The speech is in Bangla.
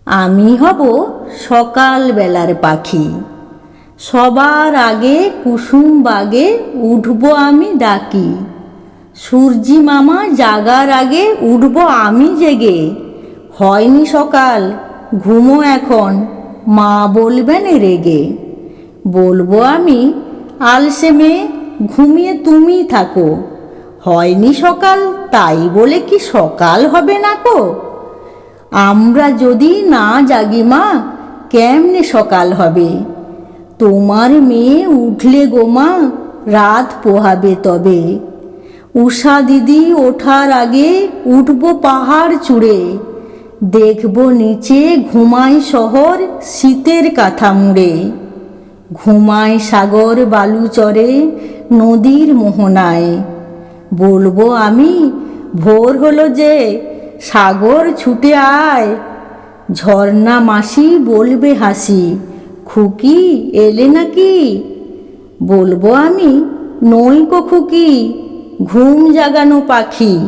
আমি হব সকালবেলার পাখি, সবার আগে কুসুম বাগে উঠব আমি ডাকি। সূর্যি মামা জাগার আগে উঠব আমি জেগে। হয়নি সকাল, ঘুমো এখন, মা বলবেন রেগে। বলবো আমি, আলসে মেয়ে, ঘুমিয়ে তুমি থাকো। হয়নি সকাল, তাই বলে কি সকাল হবে না কো? আমরা যদি না জাগি মা, কেমনে সকাল হবে? তোমার মেয়ে উঠলে গো মা, রাত পোহাবে তবে। উষা দিদি ওঠার আগে উঠব পাহাড় চূড়ে। দেখব নিচে ঘুমায় শহর শীতের কাঁথা মুড়ে। ঘুমায় সাগর বালুচরে নদীর মোহনায়। বলবো আমি, ভোর হলো যে, সাগর ছুটে আয়। ঝর্ণা মাসি বলবে হাসি, খুকি এলে নাকি? বলবো আমি, নই কো খুকি, ঘুম জাগানো পাখি।